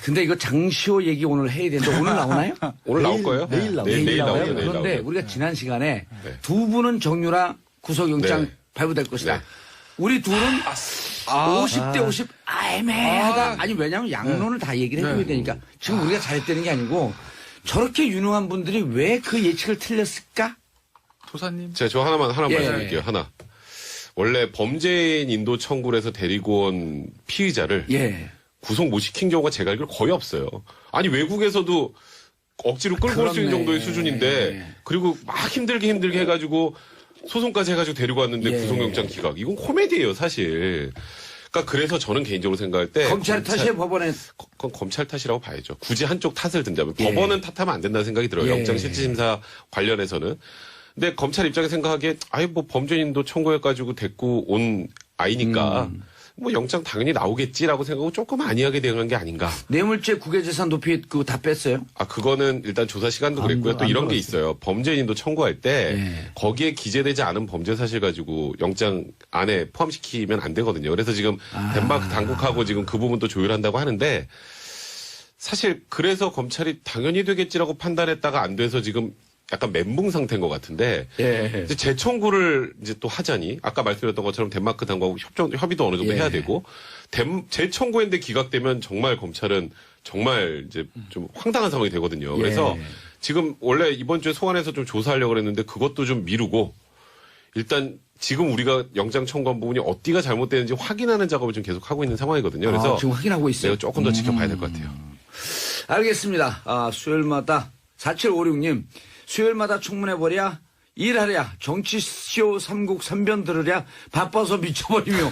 근데 이거 장시호 얘기 오늘 해야 되는데 오늘 나오나요? 오늘 나올 거예요? 내일 나오죠. 내일 나와요? 나오죠. 내일 그런데 나오죠. 우리가 지난 시간에 네. 두 분은 정유라 구속영장 네. 발부될 것이다. 네. 우리 둘은 50대 50 애매하다. 아니 왜냐하면 양론을 다 얘기를 해줘야 되니까 지금 우리가 잘했다는 게 아니고 저렇게 유능한 분들이 왜 그 예측을 틀렸을까? 도사님. 제가 저 하나만 예. 말씀드릴게요. 하나. 원래 범죄인 인도 청구를 해서 데리고 온 피의자를 예. 구속 못 시킨 경우가 제가 알기로 거의 없어요. 아니 외국에서도 억지로 끌고 올 수 있는 그렇네. 정도의 수준인데 그리고 막 힘들게 해가지고 소송까지 해가지고 데리고 왔는데 예. 구속영장 기각. 이건 코미디예요 사실. 그러니까 그래서 저는 개인적으로 생각할 때 검찰 탓이에요, 법원에. 그건 검찰 탓이라고 봐야죠. 굳이 한쪽 탓을 든다면 법원은 탓하면 안 된다는 생각이 들어요. 예. 영장실질심사 관련해서는. 근데 검찰 입장에 생각하기에 아예 뭐 범죄인도 청구해가지고 데리고 온 아이니까 뭐 영장 당연히 나오겠지라고 생각하고 조금 안이하게 대응한 게 아닌가. 뇌물죄 국외재산 도피 그거 다 뺐어요? 아 그거는 일단 조사 시간도 그랬고요. 또 안 이런 게 들어갔어요. 있어요. 범죄인도 청구할 때 예. 거기에 기재되지 않은 범죄 사실 가지고 영장 안에 포함시키면 안 되거든요. 그래서 지금 덴마크 당국하고 지금 그 부분도 조율한다고 하는데 사실 그래서 검찰이 당연히 되겠지라고 판단했다가 안 돼서 지금 약간 멘붕 상태인 것 같은데 예. 이제 재청구를 이제 또 하자니 아까 말씀드렸던 것처럼 덴마크 당국하고 협의도 어느 정도 예. 해야 되고 재청구했는데 기각되면 정말 검찰은 정말 이제 좀 황당한 상황이 되거든요. 그래서 예. 지금 원래 이번 주에 소환해서 좀 조사하려고 그랬는데 그것도 좀 미루고 일단 지금 우리가 영장 청구한 부분이 어디가 잘못되는지 확인하는 작업을 좀 계속 하고 있는 상황이거든요. 그래서 지금 확인하고 있어요. 내가 조금 더 지켜봐야 될 것 같아요. 알겠습니다. 수요일마다 4756님 수요일마다 청문회버랴 일하랴 정치쇼 삼국 삼변 들으랴 바빠서 미쳐버리며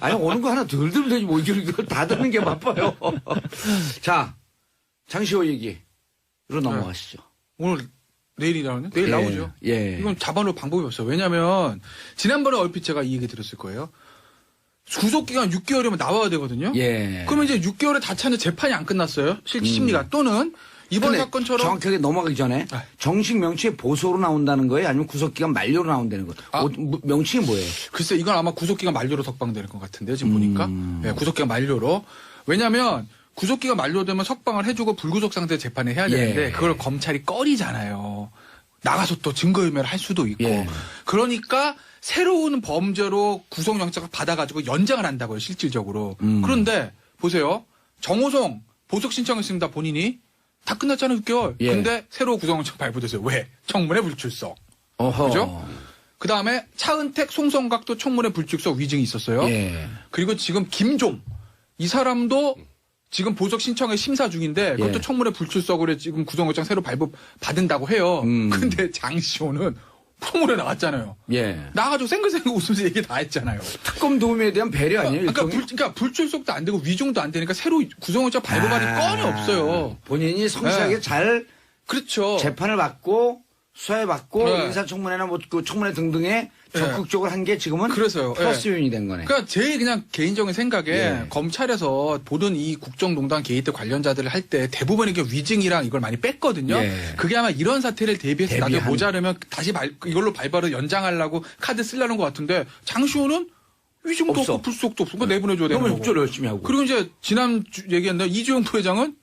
아니 오는 거 하나 덜 되지 뭐 이걸 다 듣는 게 바빠요. 자 장시호 얘기로 넘어가시죠. 오늘 내일이라는데? 내일 예. 나오죠. 예. 이건 잡아놓을 방법이 없어요. 왜냐면 지난번에 얼핏 제가 이 얘기 들었을 거예요. 구속기간 6개월이면 나와야 되거든요. 예. 그러면 이제 6개월에 다 차는데 재판이 안 끝났어요. 심리가 또는 이번 근데 사건처럼 정확하게 넘어가기 전에 아. 정식 명칭이 보소로 나온다는 거예요? 아니면 구속기간 만료로 나온다는 거예요? 아. 명칭이 뭐예요? 글쎄 이건 아마 구속기간 만료로 석방되는 것 같은데요. 지금 보니까 네, 구속기간 만료로. 왜냐하면 구속기간 만료되면 석방을 해주고 불구속 상태 재판을 해야 되는데 예. 그걸 검찰이 꺼리잖아요. 나가서 또 증거인멸을 할 수도 있고. 예. 그러니까 새로운 범죄로 구속영장을 받아가지고 연장을 한다고요. 실질적으로. 그런데 보세요. 정호성 보석 신청했습니다. 본인이. 다 끝났잖아요. 6개월. 예. 근데 새로 구속영장 발부됐어요. 왜? 청문회 불출석. 어허. 그죠? 그 다음에 차은택, 송성각도 청문회 불출석 위증이 있었어요. 예. 그리고 지금 김종 이 사람도 지금 보석 신청에 심사 중인데 그것도 예. 청문회 불출석으로 지금 구속영장 새로 발부 받은다고 해요. 근데 장시호는 청문회 나왔잖아요. 예. 나가지고 생글생글 웃으면서 얘기 다 했잖아요. 특검 도움에 대한 배려 아니에요? 그러니까 불출석도 안 되고 위증도 안 되니까 새로 구속영장 발부받을 건이 없어요. 본인이 성실하게 네. 잘 그렇죠. 재판을 받고 수사에 받고 네. 인사청문회나 뭐 그 청문회 등등에 적극적으로 한 게 지금은 그래서요. 플러스 요인이 된 거네. 그러니까 제 그냥 개인적인 생각에 예. 검찰에서 보던 이 국정농단 게이트 관련자들을 할 때 대부분 이게 위증이랑 이걸 많이 뺐거든요. 예. 그게 아마 이런 사태를 대비해서 나중에 대비한. 모자르면 다시 이걸로 발발을 연장하려고 카드 쓰려는 것 같은데 장시호는 위증도 없어. 없고 불속도 없고 그거 내보내줘야 되는 너무 거고. 협조를 열심히 하고. 그리고 이제 지난 얘기했는데 이재용 부회장은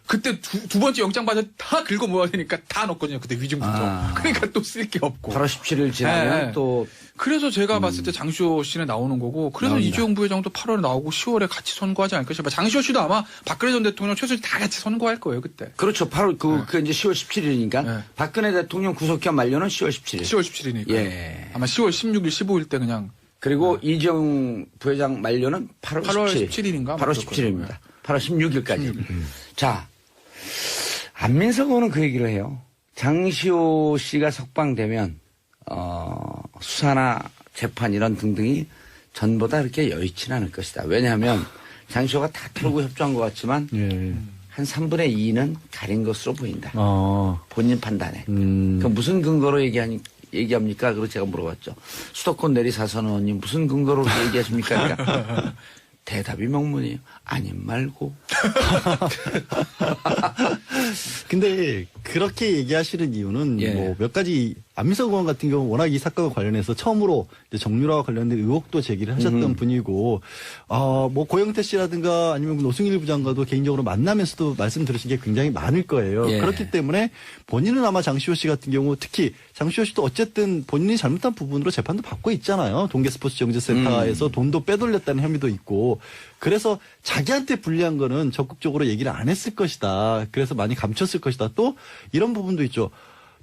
그때 두 번째 영장 받아 다 긁어 모아야 되니까 다 넣었거든요. 그때 위증부터. 아. 그러니까 또 쓸 게 없고. 8월 17일 지나면 네. 또 그래서 제가 봤을 때 장시호 씨는 나오는 거고, 그래서 나옵니다. 이재용 부회장도 8월에 나오고 10월에 같이 선거하지 않을까 싶어요. 장시호 씨도 아마 박근혜 전 대통령 최순실 다 같이 선거할 거예요, 그때. 그렇죠. 8월 그 이제 10월 17일이니까 네. 박근혜 대통령 구속기한 만료는 10월 17일. 10월 17일이니까. 예. 아마 10월 16일, 15일 때 그냥 그리고 이재용 부회장 만료는 8월 8월 17일. 17일인가? 8월 17일입니다. 8월 16일까지. 자, 안민석 의원은 그 얘기를 해요. 장시호 씨가 석방되면 수사나 재판 이런 등등이 전보다 그렇게 여의치는 않을 것이다. 왜냐하면 장시호가 다 털고 협조한 것 같지만 한 3분의 2는 가린 것으로 보인다. 본인 판단에. 그 무슨 근거로 얘기합니까? 그리고 제가 물어봤죠. 수도권 내리사선 의원님 무슨 근거로 그렇게 얘기하십니까? 그러니까 대답이 명문이에요. 아님 말고. 근데 그렇게 얘기하시는 이유는 예. 뭐 몇 가지 안민석 의원 같은 경우 워낙 이 사건과 관련해서 처음으로 이제 정유라와 관련된 의혹도 제기를 하셨던 분이고, 뭐 고영태 씨라든가 아니면 노승일 부장과도 개인적으로 만나면서도 말씀 들으신 게 굉장히 많을 거예요. 예. 그렇기 때문에 본인은 아마 장시호 씨 같은 경우 특히 장시호 씨도 어쨌든 본인이 잘못한 부분으로 재판도 받고 있잖아요. 동계스포츠정책센터에서 돈도 빼돌렸다는 혐의도 있고, 그래서 자기한테 불리한 거는 적극적으로 얘기를 안 했을 것이다. 그래서 많이 감췄을 것이다. 또 이런 부분도 있죠.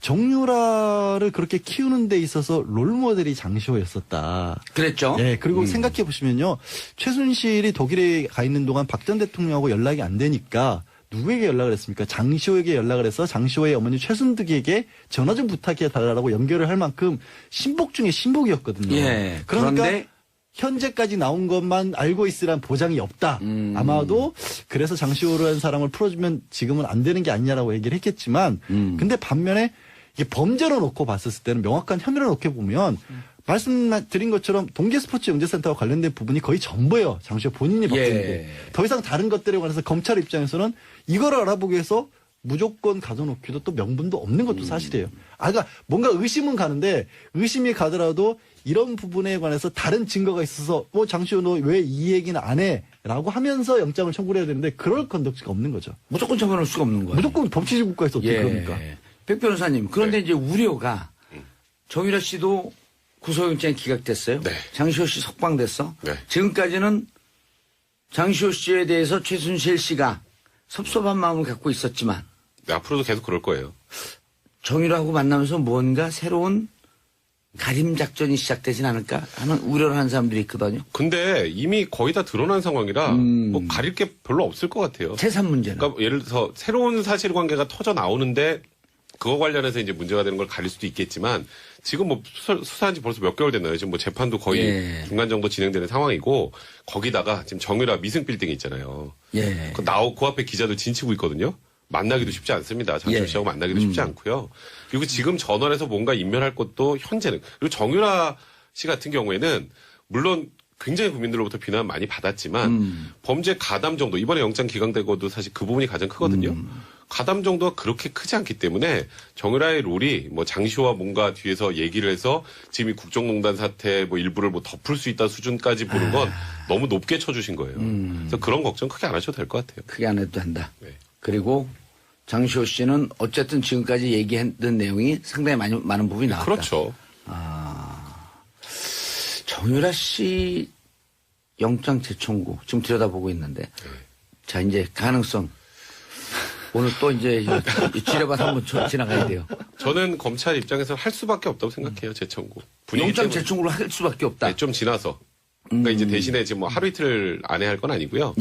정유라를 그렇게 키우는 데 있어서 롤모델이 장시호였었다. 그랬죠. 예, 그리고 생각해 보시면요. 최순실이 독일에 가 있는 동안 박 전 대통령하고 연락이 안 되니까 누구에게 연락을 했습니까? 장시호에게 연락을 해서 장시호의 어머니 최순득에게 전화 좀 부탁해 달라고 연결을 할 만큼 신복 중에 신복이었거든요. 예. 그러니까 그런데 현재까지 나온 것만 알고 있으란 보장이 없다. 아마도 그래서 장시호라는 사람을 풀어주면 지금은 안 되는 게 아니냐라고 얘기를 했겠지만, 근데 반면에 이게 범죄로 놓고 봤었을 때는 명확한 혐의로 놓고 보면 말씀드린 것처럼 동계스포츠영재센터와 관련된 부분이 거의 전부예요. 장시호 본인이 받은 게. 더 이상 다른 것들에 관해서 검찰 입장에서는 이걸 알아보기 위해서 무조건 가둬놓기도 또 명분도 없는 것도 사실이에요. 그러니까 뭔가 의심은 가는데 의심이 가더라도 이런 부분에 관해서 다른 증거가 있어서 장시호 너 왜 이 얘기는 안 해? 라고 하면서 영장을 청구를 해야 되는데 그럴 건덕지가 없는 거죠. 무조건 처벌할 수가 없는 거예요. 무조건 법치주의 국가에서 어떻게 그럽니까? 백 변호사님, 그런데 이제 우려가 정유라 씨도 구속영장이 기각됐어요. 네. 장시호 씨 석방됐어. 네. 지금까지는 장시호 씨에 대해서 최순실 씨가 섭섭한 마음을 갖고 있었지만 네, 앞으로도 계속 그럴 거예요. 정유라하고 만나면서 뭔가 새로운 가림 작전이 시작되진 않을까 하는 우려를 하는 사람들이 있거든요. 근데 이미 거의 다 드러난 상황이라 뭐 가릴 게 별로 없을 것 같아요. 재산 문제는. 그러니까 예를 들어서 새로운 사실관계가 터져 나오는데 그거 관련해서 이제 문제가 되는 걸 가릴 수도 있겠지만 지금 뭐 수사한 지 벌써 몇 개월 됐나요? 지금 뭐 재판도 거의 중간 정도 진행되는 상황이고 거기다가 지금 정유라 미승 빌딩이 있잖아요. 그 앞에 기자들 진치고 있거든요. 만나기도 쉽지 않습니다. 장시호 씨하고 만나기도 쉽지 않고요. 그리고 지금 전원에서 뭔가 인멸할 것도 현재는 그리고 정유라 씨 같은 경우에는 물론 굉장히 국민들로부터 비난 많이 받았지만 범죄 가담 정도 이번에 영장 기각되고도 사실 그 부분이 가장 크거든요. 가담 정도가 그렇게 크지 않기 때문에 정유라의 롤이 뭐 장시호와 뭔가 뒤에서 얘기를 해서 지금 이 국정농단 사태 뭐 일부를 뭐 덮을 수 있다 수준까지 보는 건 너무 높게 쳐주신 거예요. 그래서 그런 걱정 크게 안 하셔도 될 것 같아요. 크게 안 해도 된다. 네. 그리고 장시호 씨는 어쨌든 지금까지 얘기했던 내용이 상당히 많은 부분이 나왔다. 그렇죠. 정유라 씨 영장 재청구 지금 들여다보고 있는데 자 이제 가능성 오늘 또 이제 지뢰밭 한번 지나가야 돼요. 저는 검찰 입장에서 할 수밖에 없다고 생각해요. 재청구. 영장 때문에. 재청구를 할 수밖에 없다. 네, 좀 지나서. 그러니까 이제 대신에 지금 뭐 하루 이틀 안에 할 건 아니고요.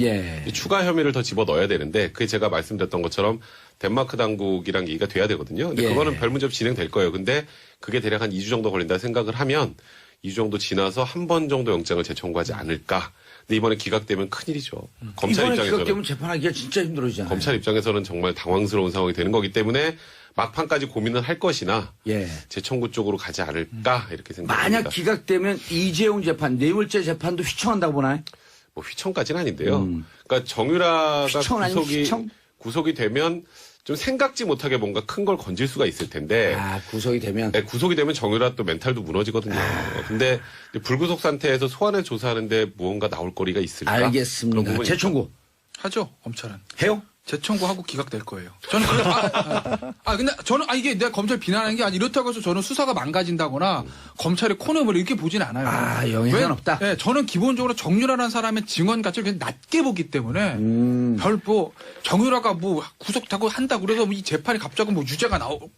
추가 혐의를 더 집어 넣어야 되는데 그게 제가 말씀드렸던 것처럼 덴마크 당국이랑 얘기가 돼야 되거든요. 근데 그거는 별 문제 없이 진행될 거예요. 근데 그게 대략 한 2주 정도 걸린다 생각을 하면 2주 정도 지나서 한 번 정도 영장을 재청구하지 않을까. 근데 이번에 기각되면 큰일이죠. 검찰 이번에 입장에서는. 기각되면 재판하기가 진짜 힘들어지잖아요. 검찰 입장에서는 정말 당황스러운 상황이 되는 거기 때문에 막판까지 고민을 할 것이나 재청구 쪽으로 가지 않을까 이렇게 생각합니다. 만약 기각되면 이재용 재판, 뇌물죄 재판도 휘청한다고 보나요? 뭐 휘청까지는 아닌데요. 그러니까 정유라가 휘청 아니면 휘청? 구속이 되면 좀 생각지 못하게 뭔가 큰 걸 건질 수가 있을 텐데. 구속이 되면. 네, 구속이 되면 정유라 또 멘탈도 무너지거든요. 근데 불구속 상태에서 소환을 조사하는데 무언가 나올 거리가 있을까? 알겠습니다. 재청구. 하죠, 검찰은. 해요? 재청구하고 기각될 거예요. 저는 근데 저는 이게 내가 검찰 비난하는 게 아니라 이렇다고 해서 저는 수사가 망가진다거나 검찰의 코너를 이렇게 보진 않아요. 영향은 없다. 네, 저는 기본적으로 정유라라는 사람의 증언 가치를 그냥 낮게 보기 때문에 별 정유라가 뭐 구속하고 한다 그래서 이 재판이 갑자기 뭐 유죄가 나오고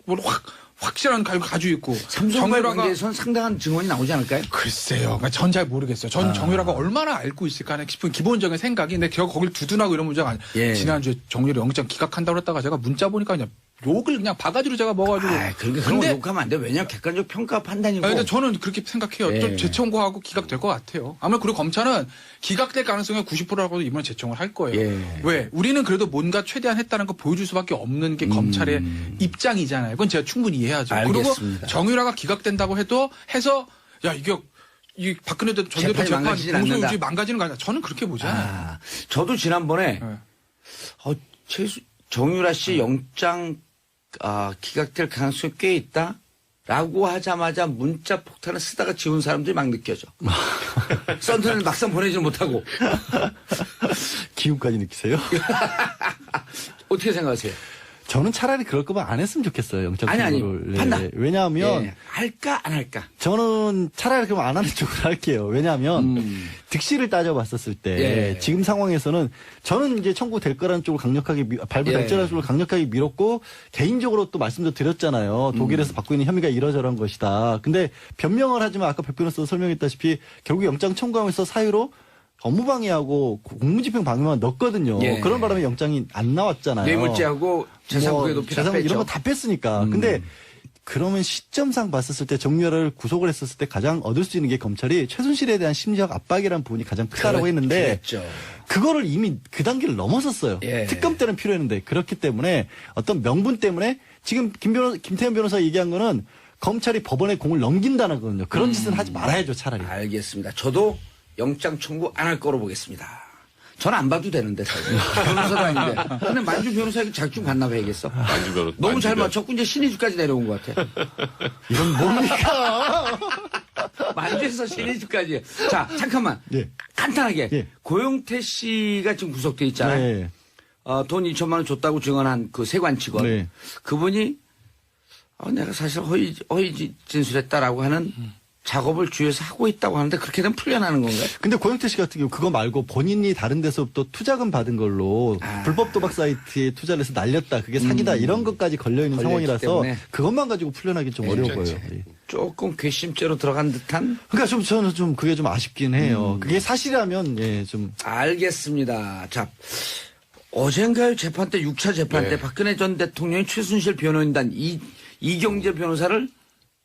확실한 가지고 있고 삼성과의 관계에서는 상당한 증언이 나오지 않을까요? 글쎄요. 전 잘 모르겠어요. 전 정유라가 얼마나 알고 있을까 하는 싶은 기본적인 생각이 근데 제가 거길 두둔하고 이런 문제가 아니에요. 지난주에 정유라 영장 기각한다고 했다가 제가 문자 보니까 그냥 욕을 그냥 바가지로 제가 먹어가지고. 그런 거 욕하면 안 돼. 왜냐면 객관적 평가 판단이고. 근데 저는 그렇게 생각해요. 좀 재청구하고 기각될 것 같아요. 아무래도 그리고 검찰은 기각될 가능성이 90%라고도 이번에 재청을 할 거예요. 왜? 우리는 그래도 뭔가 최대한 했다는 거 보여줄 수밖에 없는 게 검찰의 입장이잖아요. 그건 제가 충분히 이해하죠. 알겠습니다. 그리고 정유라가 기각된다고 해서 야 이 박근혜 전 대통령 재판 공소유지 망가지는 거 아니야. 저는 그렇게 보지 않아요. 저도 지난번에 정유라 씨 영장 기각될 가능성이 꽤 있다. 라고 하자마자 문자 폭탄을 쓰다가 지운 사람들이 막 느껴져. 썬트는 막상 보내지 못하고. 기운까지 느끼세요? 어떻게 생각하세요? 저는 차라리 그럴 거면 안 했으면 좋겠어요. 영장 청구를. 판단. 왜냐하면 예. 할까 안 할까? 저는 차라리 그럼 안 하는 쪽으로 할게요. 왜냐하면 득실을 따져봤었을 때 예. 지금 상황에서는 저는 이제 청구될 거라는 쪽을 강력하게 발부 예. 결정할 쪽을 강력하게 밀었고 개인적으로 또 말씀도 드렸잖아요. 독일에서 받고 있는 혐의가 이러저러한 것이다. 근데 변명을 하지만 아까 백 변호사도 설명했다시피 결국 영장 청구하면서 사유로 업무방해하고 공무집행 방해만 넣었거든요. 예. 그런 바람에 영장이 안 나왔잖아요. 뇌물죄하고 재산국의 높이 다 재산 뺐죠. 이런 거 다 뺐으니까. 근데 그러면 시점상 봤었을 때 정유라를 구속을 했었을 때 가장 얻을 수 있는 게 검찰이 최순실에 대한 심리적 압박이라는 부분이 가장 크다라고 했는데 그랬죠. 그거를 이미 그 단계를 넘어섰어요. 예. 특검 때는 필요했는데 그렇기 때문에 어떤 명분 때문에 지금 김태현 변호사 얘기한 거는 검찰이 법원에 공을 넘긴다는 거거든요. 그런 짓은 하지 말아야죠, 차라리. 알겠습니다. 저도 영장 청구 안 할 거로 보겠습니다. 저는 안 봐도 되는데, 사실. 변호사도 아닌데. 근데 만주 변호사에게 자격증 반납해야겠어. 만주 변호 너무 잘 만주변. 맞췄고 이제 신의주까지 내려온 것 같아. 이건 뭡니까? 만주에서 신의주까지. 자, 잠깐만. 예. 간단하게. 예. 고영태 씨가 지금 구속돼 있잖아요. 네. 돈 2천만 원 줬다고 증언한 그 세관 직원. 네. 그분이 내가 사실 허위 진술했다라고 하는 작업을 주위에서 하고 있다고 하는데 그렇게 되면 풀려나는 건가요? 근데 고영태 씨 같은 경우 그거 말고 본인이 다른 데서부터 투자금 받은 걸로 불법 도박 사이트에 투자를 해서 날렸다. 그게 사기다. 이런 것까지 걸려있는 걸려있기 상황이라서 때문에. 그것만 가지고 풀려나기 좀 어려워 보여요. 예. 조금 괘씸죄로 들어간 듯한? 그러니까 저는 좀 그게 좀 아쉽긴 해요. 그게 사실이라면 예, 좀 알겠습니다. 자, 어젠가요 재판 때 6차 재판 때 네. 박근혜 전 대통령이 최순실 변호인단 이경재 변호사를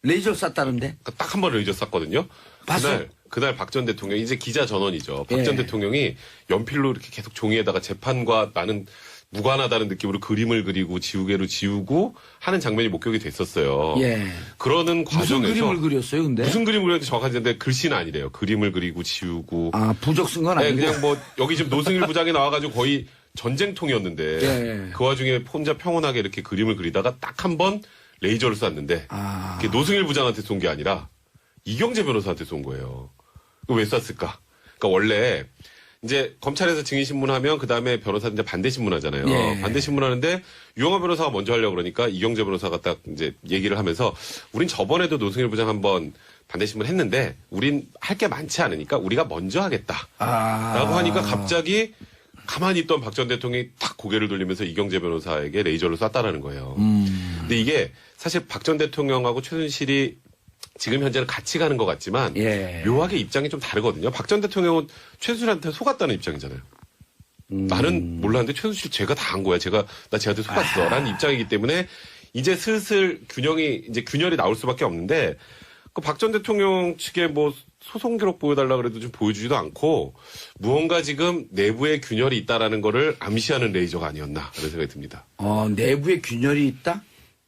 레이저 쐈다는데? 딱 한 번 레이저 쐈거든요. 봤어? 그날 박 전 대통령 이제 기자 전원이죠. 박 전 예. 대통령이 연필로 이렇게 계속 종이에다가 재판과 나는 무관하다는 느낌으로 그림을 그리고 지우개로 지우고 하는 장면이 목격이 됐었어요. 예. 그러는 무슨 과정에서 그림을 그렸어요, 근데? 무슨 그림을 그렸는지 정확하지 않은데 글씨는 아니래요. 그림을 그리고 지우고. 부적 쓴 건 네, 아니고. 그냥 뭐 여기 지금 노승일 부장이 나와가지고 거의 전쟁통이었는데 예. 그 와중에 혼자 평온하게 이렇게 그림을 그리다가 딱 한 번 레이저를 쐈는데 그게 노승일 부장한테 쏜 게 아니라 이경재 변호사한테 쏜 거예요. 왜 쐈을까? 그러니까 원래 이제 검찰에서 증인신문하면 그 다음에 변호사 이제 반대신문하잖아요. 예. 반대신문하는데 유영하 변호사가 먼저 하려고 그러니까 이경재 변호사가 딱 이제 얘기를 하면서 우린 저번에도 노승일 부장 한번 반대신문 했는데 우린 할 게 많지 않으니까 우리가 먼저 하겠다. 라고 하니까 갑자기 가만히 있던 박 전 대통령이 탁 고개를 돌리면서 이경재 변호사에게 레이저를 쐈다라는 거예요. 근데 이게 사실 박 전 대통령하고 최순실이 지금 현재는 같이 가는 것 같지만 예. 묘하게 입장이 좀 다르거든요. 박 전 대통령은 최순실한테 속았다는 입장이잖아요. 나는 몰랐는데 최순실 제가 다 한 거야. 나 쟤한테 속았어. 라는 입장이기 때문에 이제 슬슬 균열이 나올 수밖에 없는데 그 박 전 대통령 측에 뭐 소송 기록 보여달라 그래도 좀 보여주지도 않고 무언가 지금 내부에 균열이 있다라는 거를 암시하는 레이저가 아니었나 그런 생각이 듭니다. 내부에 균열이 있다?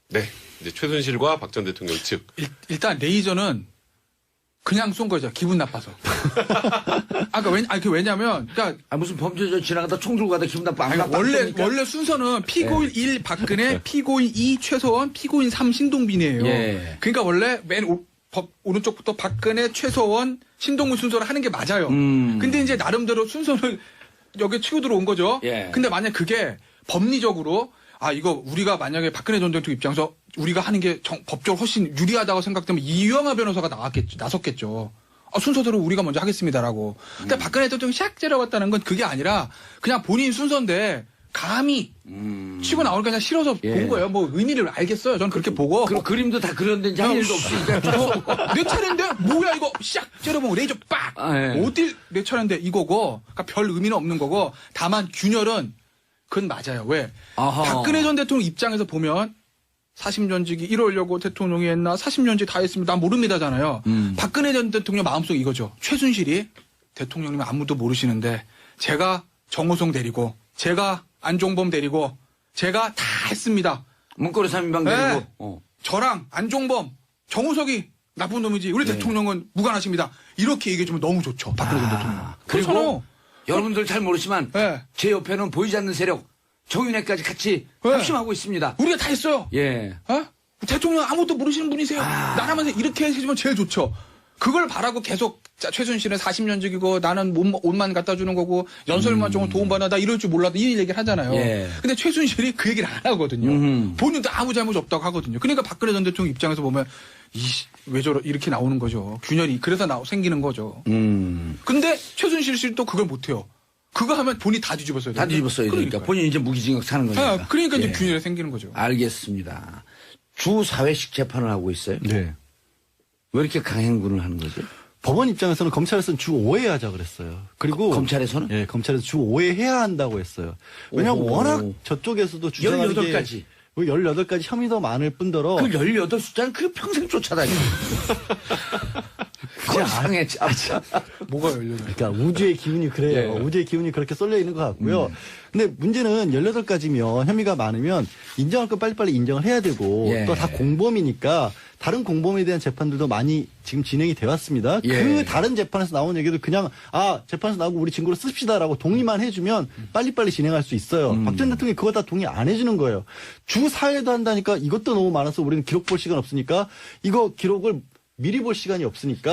네. 이제 최순실과 박 전 대통령 측. 일단 레이저는 그냥 쏜 거죠. 기분 나빠서. 왜냐면, 그러니까 무슨 범죄자 지나가다 총 들고 가다 기분 나빠. 안 나빠. 원래 순서는 피고인 1 박근혜, 피고인 2 최소원, 피고인 3 신동빈이에요. 예. 그러니까 원래 오른쪽부터 박근혜, 최소원, 신동빈 순서를 하는 게 맞아요. 근데 이제 나름대로 순서를 여기 치고 들어온 거죠. 예. 근데 만약 그게 법리적으로 이거 우리가 만약에 박근혜 전 대통령 입장에서 우리가 하는 게 법적으로 훨씬 유리하다고 생각되면 이유영아 변호사가 나섰겠죠. 순서대로 우리가 먼저 하겠습니다라고. 근데 박근혜 대통령이 샥 째려봤다는 건 그게 아니라 그냥 본인 순서인데 감히 치고 나오니까 그냥 싫어서 본 거예요. 뭐 의미를 알겠어요. 저는 그렇게 보고. 그리고 그림도 다 그렸는데 할 일도 없으니까. 내 차례인데 뭐야 이거 샥 째려보고 레이저 빡. 예. 어딜 내 차례인데 이거고. 그러니까 별 의미는 없는 거고. 다만 균열은 그건 맞아요. 왜? 박근혜 전 대통령 입장에서 보면 사심전직이 이러려고 대통령이 했나 사심전직 다 했습니다. 난 모릅니다잖아요. 박근혜 전 대통령 마음속 이거죠. 최순실이 대통령님 아무도 모르시는데 제가 정호성 데리고 제가 안종범 데리고 제가 다 했습니다. 문고리 3인방 데리고. 저랑 안종범 정호석이 나쁜 놈이지 우리 대통령은 무관하십니다. 이렇게 얘기해주면 너무 좋죠. 박근혜 전 대통령. 그리고 여러분들 잘 모르지만 네. 제 옆에는 보이지 않는 세력 정윤회까지 같이 네. 합심하고 있습니다. 우리가 다 했어요. 예. 대통령 아무것도 모르시는 분이세요. 나라면서 이렇게 해주면 제일 좋죠. 그걸 바라고 계속 최순실은 40년직이고 나는 옷만 갖다 주는 거고 연설만 조금 도움받아 나 이럴 줄 몰라도 이 얘기를 하잖아요. 예. 근데 최순실이 그 얘기를 안 하거든요. 본인도 아무 잘못 없다고 하거든요. 그러니까 박근혜 전 대통령 입장에서 보면 왜 저러 이렇게 나오는 거죠. 균열이 그래서 생기는 거죠. 근데 최순실 씨는 또 그걸 못해요. 그거 하면 본인이 다 뒤집었어야 돼요. 다 뒤집었어야 되니까. 본인이 이제 무기징역 사는 거니까. 그러니까 이제 예. 균열이 생기는 거죠. 알겠습니다. 주 4회씩 재판을 하고 있어요. 네. 왜 이렇게 강행군을 하는 거죠? 법원 입장에서는 검찰에서는 주 5회 하자 그랬어요. 그리고 검찰에서는? 예, 검찰에서 주 5회 해야 한다고 했어요. 왜냐하면 오호. 워낙 저쪽에서도 주장하는 18가지. 18가지 혐의도 많을 뿐더러 그 18숫자는 그 평생 쫓아다니고. 세상에 참. 뭐가 열려요? 그러니까 우주의 기운이 그래요. 예. 우주의 기운이 그렇게 쏠려 있는 것 같고요. 근데 문제는 18가지면 혐의가 많으면 인정할 거 빨리빨리 인정을 해야 되고 예. 또 다 공범이니까 다른 공범에 대한 재판들도 많이 지금 진행이 되어 왔습니다. 예. 그 다른 재판에서 나온 얘기도 그냥 재판에서 나오고 우리 증거로 씁시다라고 동의만 해주면 빨리빨리 진행할 수 있어요. 박 전 대통령이 그거 다 동의 안 해주는 거예요. 주 4회도 한다니까 이것도 너무 많아서 우리는 기록 볼 시간 없으니까 이거 기록을 미리 볼 시간이 없으니까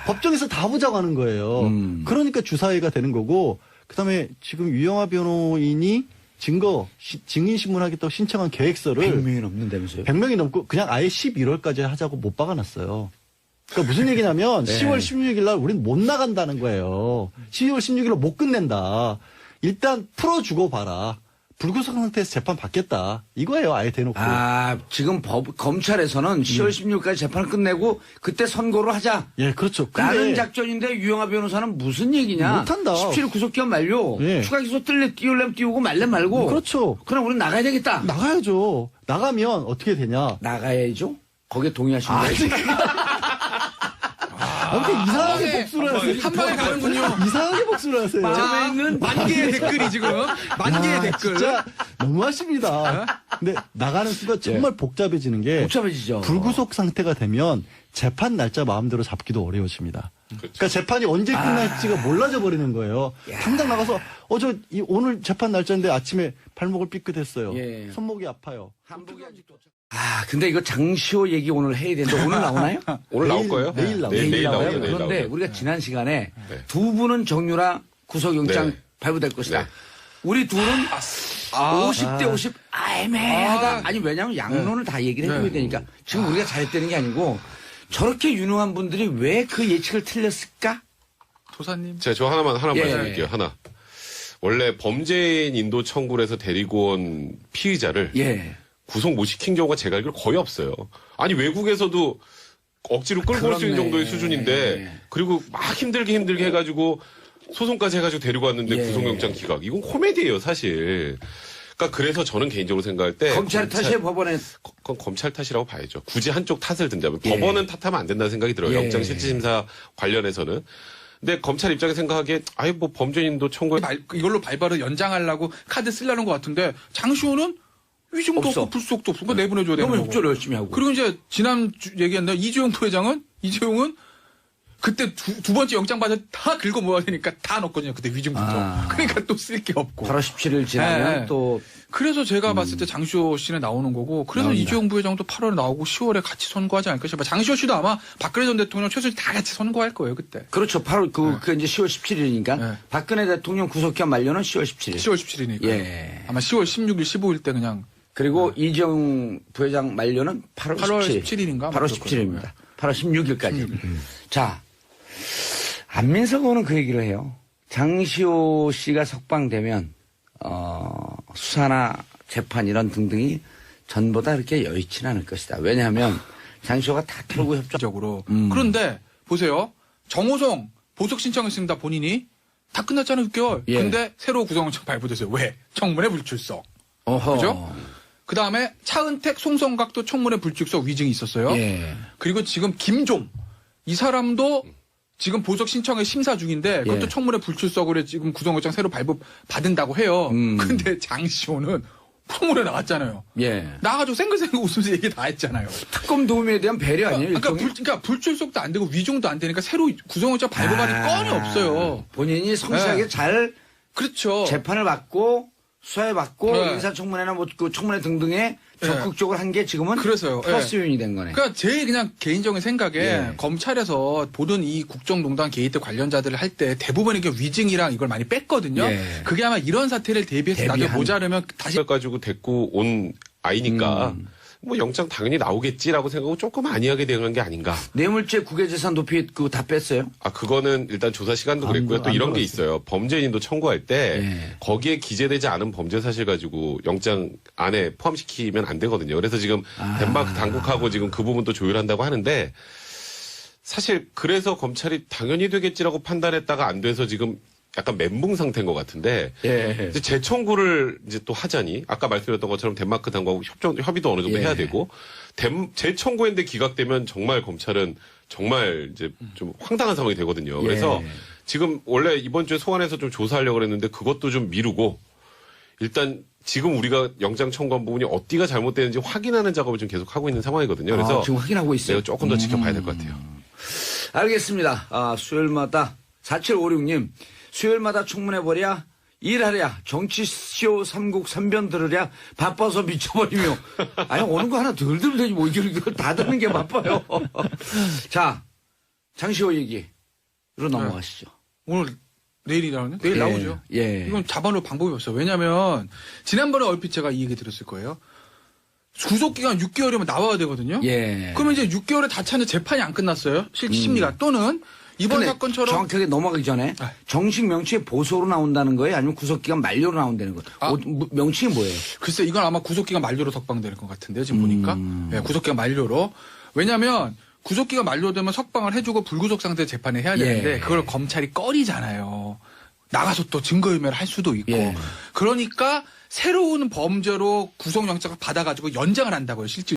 법정에서 다 보자고 하는 거예요. 그러니까 주사회가 되는 거고 그다음에 지금 유영하 변호인이 증인신문 하겠다고 신청한 계획서를 100명이 넘는다면서요? 100명이 넘고 그냥 아예 11월까지 하자고 못 박아놨어요. 그러니까 무슨 얘기냐면 네. 10월 16일 날 우리는 못 나간다는 거예요. 12월 16일로 못 끝낸다. 일단 풀어주고 봐라. 불구속 상태에서 재판 받겠다. 이거예요. 아예 대놓고. 지금 검찰에서는 10월 16일까지 재판을 끝내고 그때 선고를 하자. 예, 그렇죠. 라는 작전인데 유영하 변호사는 무슨 얘기냐. 못한다. 17일 구속기한 만료. 예. 추가 기소 띄우려면 띄우고 말려면 말고. 그렇죠. 그럼 우리는 나가야 되겠다. 나가야죠. 나가면 어떻게 되냐. 나가야죠. 거기에 동의하시는 거예요? 아무튼 이상하게 복수를 하세요. 한 방에 가는군요. 이상하게 복수를 하세요. 마음에 있는 만 개의 댓글이 지금 만 개의 댓글. 진짜 너무하십니다. 근데 나가는 수가 정말 복잡해지는 게 복잡해지죠. 불구속 상태가 되면 재판 날짜 마음대로 잡기도 어려워집니다. 그러니까 재판이 언제 끝날지가 몰라져 버리는 거예요. 당장 나가서 오늘 재판 날짜인데 아침에 발목을 삐끗했어요. 예. 손목이 아파요. 한복이 아직 도착. 근데 이거 장시호 얘기 오늘 해야 되는데 오늘 나오나요? 오늘 나올 거예요? 내일 나와요. 내일 나와요? 나오죠. 내일 그런데 나오죠. 우리가 지난 시간에 네. 두 분은 정유라 구속영장 네. 발부될 것이다. 네. 우리 둘은 50대 50 애매하다. 아니 왜냐하면 양론을 다 얘기를 해줘야 되니까 지금 우리가 잘했다는 게 아니고 저렇게 유능한 분들이 왜 그 예측을 틀렸을까? 도사님. 제가 저 하나만 예. 말씀드릴게요. 하나. 원래 범죄인 인도 청구를 해서 데리고 온 피의자를 예. 구속 못 시킨 경우가 제가 알기로 거의 없어요. 아니 외국에서도 억지로 끌고 올 수 있는 그렇네. 정도의 수준인데 그리고 막 힘들게 해가지고 소송까지 해가지고 데리고 왔는데 예. 구속영장 기각. 이건 코미디예요 사실. 그러니까 그래서 저는 개인적으로 생각할 때 검찰 탓이에요, 법원에. 그건 검찰 탓이라고 봐야죠. 굳이 한쪽 탓을 든다면 예. 법원은 탓하면 안 된다는 생각이 들어요. 예. 영장실질심사 관련해서는. 근데 검찰 입장에 생각하기에 뭐 범죄인도 청구해 이걸로 발발을 연장하려고 카드 쓰려는 것 같은데 장시호는 위증도 없어. 없고 불속도 없고 그러니까 내보내줘야 되는 너무 거고. 협조를 열심히 하고. 그리고 이제 얘기했나 이재용 부회장은 이재용은 그때 두 번째 영장 받을 다 긁어 모아야 되니까 다 넣었거든요. 그때 위증부터. 그러니까 또 쓸 게 없고. 8월 17일 지나면 네. 또 그래서 제가 봤을 때 장시호 씨는 나오는 거고 그래서 나옵니다. 이재용 부회장도 8월에 나오고 10월에 같이 선고하지 않을까 싶어요. 장시호 씨도 아마 박근혜 전 대통령 최순실 다 같이 선고할 거예요. 그때. 그렇죠. 8월 그 이제 10월 17일이니까 네. 박근혜 대통령 구속기한 만료는 10월 17일. 10월 17일이니까. 예. 아마 10월 16일, 15일 때 그냥 그리고 이재용 부회장 만료는 8월 8월 17일. 17일인가? 8월 17일입니다. 8월 16일까지. 자, 안민석 의원은 그 얘기를 해요. 장시호 씨가 석방되면 수사나 재판 이런 등등이 전보다 그렇게 여의치는 않을 것이다. 왜냐하면 장시호가 다 털고 협조. 적으로. 그런데 보세요. 정호성 보석 신청했습니다. 본인이 다 끝났잖아요. 6개월. 예. 근데 새로 구속영장 발부됐어요. 왜? 청문회 불출석. 어허. 그죠? 그다음에 차은택, 송성각도 청문회 불출석 위증이 있었어요. 예. 그리고 지금 김종 이 사람도 지금 보석 신청에 심사 중인데 그것도 예. 청문회 불출석으로 지금 구속영장 새로 발부 받은다고 해요. 근데 장시호는 청문회 나왔잖아요. 예. 나가지고 생글생글 웃으면서 얘기 다 했잖아요. 특검 도움에 대한 배려 아니에요? 그러니까 불출석도 안 되고 위증도 안 되니까 새로 구속영장 발부받을 건이 없어요. 본인이 성실하게 네. 잘 그렇죠. 재판을 받고 수사해받고 네. 인사청문회나 뭐 그 청문회 등등에 적극적으로 한 게 지금은 그래서요. 플러스 요인이 된 거네. 그러니까 제일 그냥 개인적인 생각에 예. 검찰에서 보던 이 국정농단 게이트 관련자들을 할 때 대부분 이게 위증이랑 이걸 많이 뺐거든요. 예. 그게 아마 이런 사태를 대비해서 나중에 대비한. 모자르면 다시 그걸 가지고 데리고 온 아이니까 뭐 영장 당연히 나오겠지라고 생각하고 조금 안이하게 대응한 게 아닌가. 뇌물죄 국외재산 도피 그거 다 뺐어요? 아, 그거는 일단 조사 시간도 그랬고요. 또 안 이런 게 들어갔어요. 있어요. 범죄인도 청구할 때 예. 거기에 기재되지 않은 범죄 사실 가지고 영장 안에 포함시키면 안 되거든요. 그래서 지금 덴마크 당국하고 지금 그 부분도 조율한다고 하는데 사실 그래서 검찰이 당연히 되겠지라고 판단했다가 안 돼서 지금 약간 멘붕 상태인 것 같은데 예. 이제 재청구를 이제 또 하자니 아까 말씀드렸던 것처럼 덴마크 당국하고 협의도 어느 정도 예. 해야 되고 재청구했는데 기각되면 정말 검찰은 정말 이제 좀 황당한 상황이 되거든요. 그래서 예. 지금 원래 이번 주에 소환해서 좀 조사하려고 그랬는데 그것도 좀 미루고 일단 지금 우리가 영장 청구한 부분이 어디가 잘못되는지 확인하는 작업을 좀 계속 하고 있는 상황이거든요. 그래서 지금 확인하고 있어요. 내가 조금 더 지켜봐야 될 것 같아요. 알겠습니다. 수요일마다 4756님 수요일마다 청문회버랴 일하랴 정치쇼 삼국 삼변 들으랴 바빠서 미쳐버리며 아니 오는 거 하나 덜 들으면 되지 뭐 이걸 다 듣는 게 바빠요. 자 장시호 얘기로 넘어가시죠. 오늘 내일이라는데 내일 예. 나오죠. 예. 이건 잡아놓을 방법이 없어요. 왜냐하면 지난번에 얼핏 제가 이 얘기 들었을 거예요. 구속기간 6개월이면 나와야 되거든요. 예. 그러면 이제 6개월에 다 찼는데 재판이 안 끝났어요. 심리가 또는 이번 근데 사건처럼 정확하게 넘어가기 전에 아. 정식 명칭이 보소로 나온다는 거예요? 아니면 구속기간 만료로 나온다는 거예요? 아. 명칭이 뭐예요? 글쎄 이건 아마 구속기간 만료로 석방되는 것 같은데요. 지금 보니까 네, 구속기간 만료로. 왜냐하면 구속기간 만료되면 석방을 해주고 불구속 상태 재판을 해야 되는데 예. 그걸 검찰이 꺼리잖아요. 나가서 또 증거인멸을 할 수도 있고. 예. 그러니까 새로운 범죄로 구속영장을 받아가지고 연장을 한다고요. 실질